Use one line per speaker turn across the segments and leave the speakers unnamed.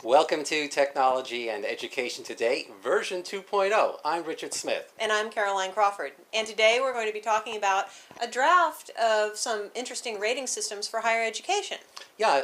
Welcome to Technology and Education Today, version 2.0. I'm Richard Smith.
And I'm Caroline Crawford. And today we're going to be talking about a draft of some interesting rating systems for higher education.
Yeah,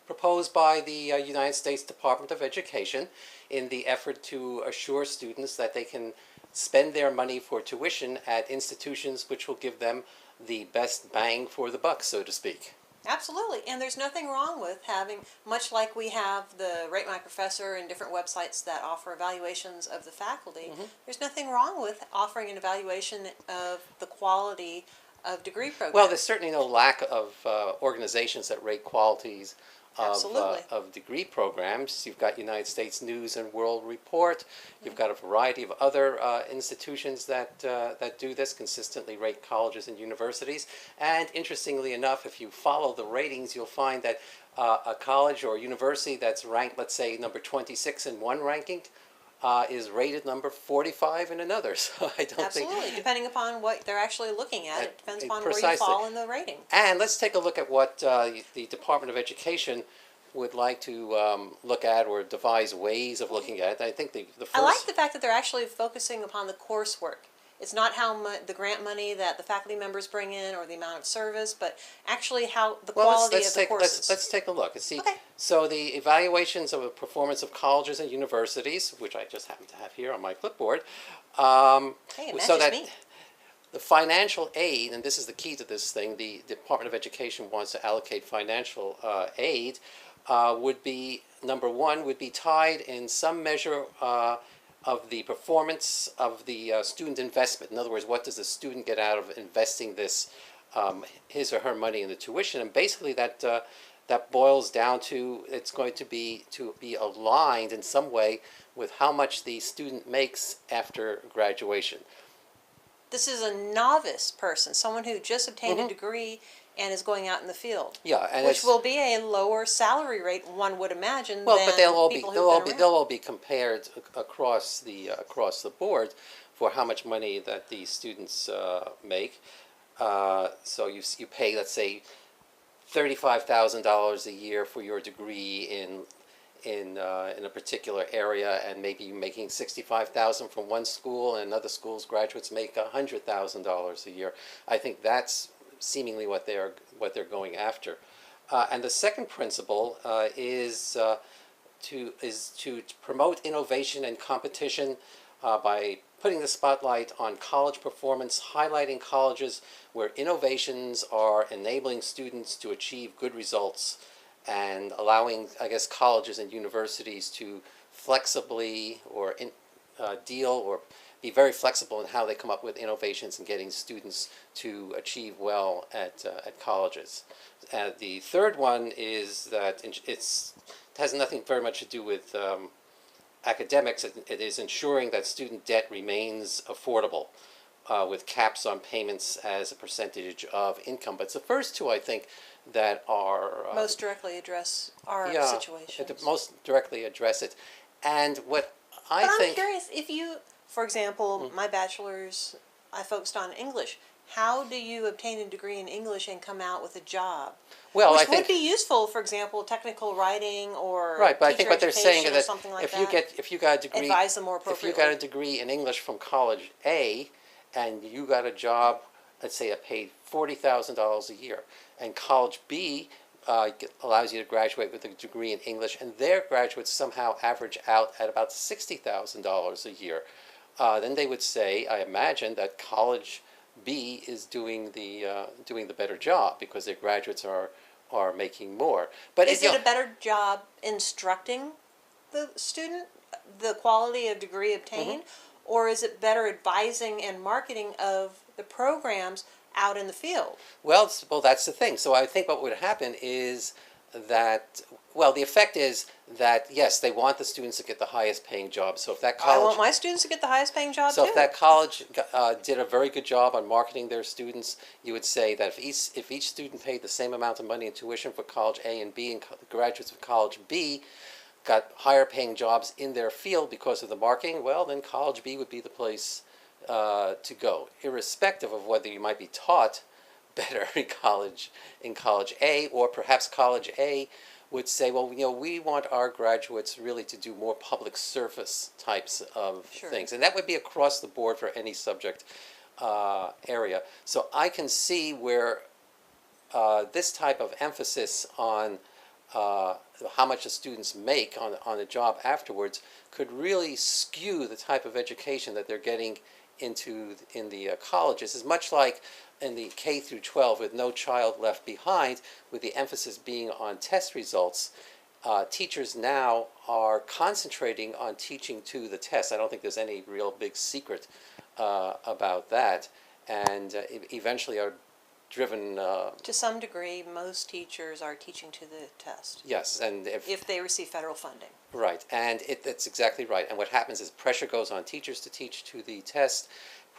proposed by the United States Department of Education in the effort to assure students that they can spend their money for tuition at institutions which will give them the best bang for the buck, so to speak.
Absolutely, and there's nothing wrong with having, much like we have the Rate My Professor and different websites that offer evaluations of the faculty, there's nothing wrong with offering an evaluation of the quality of degree programs.
Well, there's certainly no lack of organizations that rate qualities of degree programs. You've got United States News and World Report. You've got a variety of other institutions that do this, consistently rate colleges and universities. And interestingly enough, if you follow the ratings, you'll find that a college or university that's ranked, let's say, number 26 in one ranking is rated number 45 in another. So I don't
Absolutely, depending upon what they're actually looking at, it depends upon
precisely.
where you fall in the rating.
And let's take a look at what the Department of Education would like to look at or devise ways of looking at it. I think the first...
I like the fact that they're actually focusing upon the coursework. It's not how much the grant money that the faculty members bring in or the amount of service, but actually how the quality of the courses.
Let's take a look. See,
okay.
So the evaluations of the performance of colleges and universities, which I just happen to have here on my clipboard.
Hey, it matches
so that
me.
The financial aid, and this is the key to this thing, the Department of Education wants to allocate financial aid, would be, number one, would be tied in some measure of the performance of the student investment. In other words, what does the student get out of investing this, his or her money in the tuition? And basically that boils down to it's going to be aligned in some way with how much the student makes after graduation.
This is a novice person, someone who just obtained a degree and is going out in the field.
Yeah, and
which will be a lower salary rate, one would imagine.
Well,
than
but they'll all be compared across the board for how much money that the students make. So you pay, let's say, $35,000 a year for your degree in a particular area, and maybe you're making $65,000 from one school, and another school's graduates make $100,000 a year. I think that's seemingly what they're going after. And the second principle is to promote innovation and competition by putting the spotlight on college performance, highlighting colleges where innovations are enabling students to achieve good results, and allowing, I guess, colleges and universities to flexibly or deal or be very flexible in how they come up with innovations and getting students to achieve well at colleges. The third one is that it has nothing very much to do with academics. It is ensuring that student debt remains affordable with caps on payments as a percentage of income. But it's the first two, I think, that are...
most directly address our situation.
Most directly address it. And what I think...
I'm curious, if you, for example, my bachelor's, I focused on English. How do you obtain a degree in English and come out with a job?
Well,
Which would be useful, for example, technical writing or
right, but I think what they're saying is that
if
you got a degree,
advise them more appropriately.
If you got a degree in English from college A, and you got a job, let's say, paid $40,000 a year, and college B allows you to graduate with a degree in English, and their graduates somehow average out at about $60,000 a year, then they would say, I imagine, that college B is doing the better job because their graduates are making more. But
is it a better job instructing the student, the quality of degree obtained, or is it better advising and marketing of the programs out in the field?
Well, that's the thing. So I think what would happen is that, well, the effect is that, yes, they want the students to get the highest paying job. So if that college...
I want my students to get the highest paying job,
so
too.
If that college did a very good job on marketing their students, you would say that if each student paid the same amount of money in tuition for college A and B, and graduates of college B got higher paying jobs in their field because of the marketing, well, then college B would be the place to go, irrespective of whether you might be taught better in college A, or perhaps college A would say, well, we want our graduates really to do more public service types of
Sure.
things. And that would be across the board for any subject area. So I can see where this type of emphasis on how much the students make on a job afterwards could really skew the type of education that they're getting into in the colleges. Is much like in the K through 12 with No Child Left Behind, with the emphasis being on test results. Teachers now are concentrating on teaching to the test. I don't think there's any real big secret about that, and eventually are driven.
To some degree, most teachers are teaching to the test.
Yes, and
if they receive federal funding.
Right, and that's exactly right. And what happens is pressure goes on teachers to teach to the test.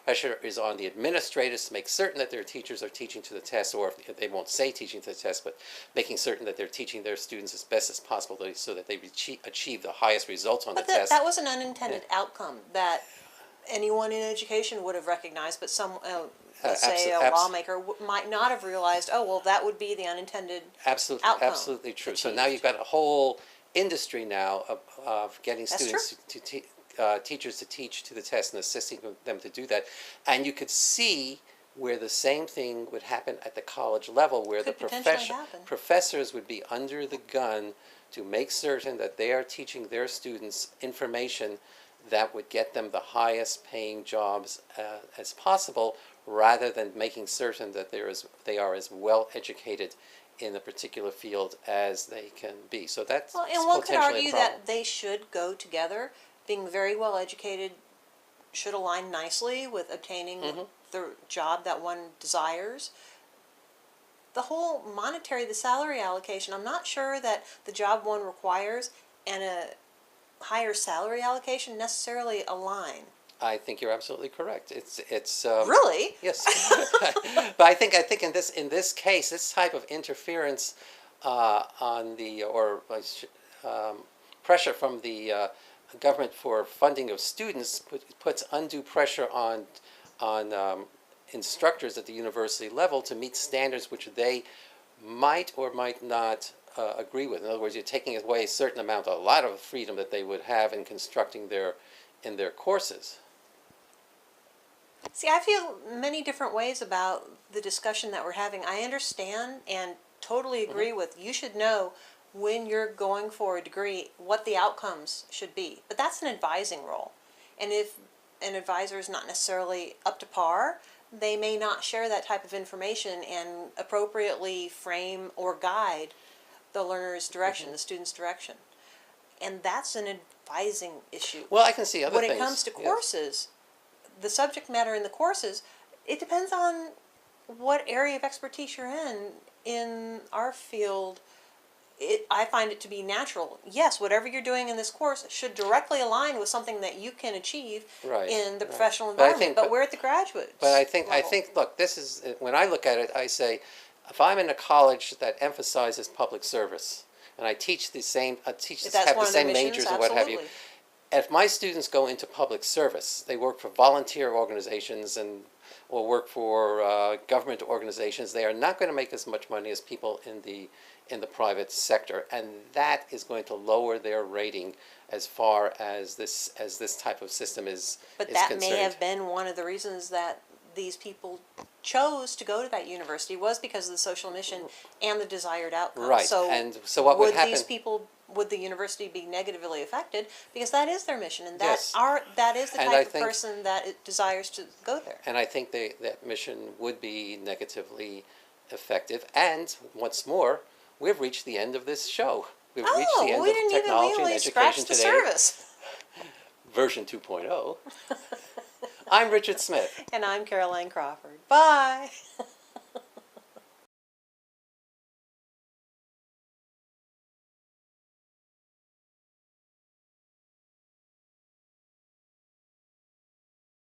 Pressure is on the administrators to make certain that their teachers are teaching to the test, or if they won't say teaching to the test, but making certain that they're teaching their students as best as possible so that they achieve the highest results on
But
the test.
that was an unintended outcome that anyone in education would have recognized, but let's say a lawmaker might not have realized, oh, well, that would be the unintended
Absolutely,
outcome
absolutely true. So
achieved.
now you've got a whole industry now of getting
That's
students teachers to teach to the test and assisting them to do that. And you could see where the same thing would happen at the college level, where
Could
the
potentially happen.
professors would be under the gun to make certain that they are teaching their students information that would get them the highest paying jobs as possible, rather than making certain that they are as well educated in a particular field as they can be. So that's
Well, and one could
potentially
argue
a problem.
that they should go together. Being very well educated should align nicely with obtaining the job that one desires. The whole the salary allocation, I'm not sure that the job one requires and a higher salary allocation necessarily align.
I think you're absolutely correct. It's
Really?
Yes, but I think in this case, this type of interference on the pressure from the government for funding of students puts undue pressure on instructors at the university level to meet standards which they might or might not agree with. In other words, you're taking away a lot of freedom that they would have in constructing their courses.
See, I feel many different ways about the discussion that we're having. I understand and totally agree with you should know when you're going for a degree what the outcomes should be. But that's an advising role. And if an advisor is not necessarily up to par, they may not share that type of information and appropriately frame or guide the learner's direction, the student's direction. And that's an advising issue.
Well, I can see other
When
things.
it comes to
yes.
courses, the subject matter in the courses, it depends on what area of expertise you're in. In our field, I find it to be natural. Yes, whatever you're doing in this course should directly align with something that you can achieve in the professional environment. But we're at the graduate.
But I think,
level.
look, this is, when I look at it, I say, if I'm in a college that emphasizes public service, and I teach have the same majors or what have you, if my students go into public service, they work for volunteer organizations or work for government organizations, they are not going to make as much money as people in the private sector, and that is going to lower their rating as far as this type of system is
that
concerned.
may have been one of the reasons that these people chose to go to that university, was because of the social mission and the desired outcome.
Right,
So,
and so what would happen?
Would the university be negatively affected? Because that is their mission, and
Yes.
that is the
And
type of person that desires to go there.
And I think that mission would be negatively effective. And once more, we've reached the end of this show. We've reached the end of technology and education today.
Service.
Version 2.0. I'm Richard Smith.
And I'm Caroline Crawford. Bye.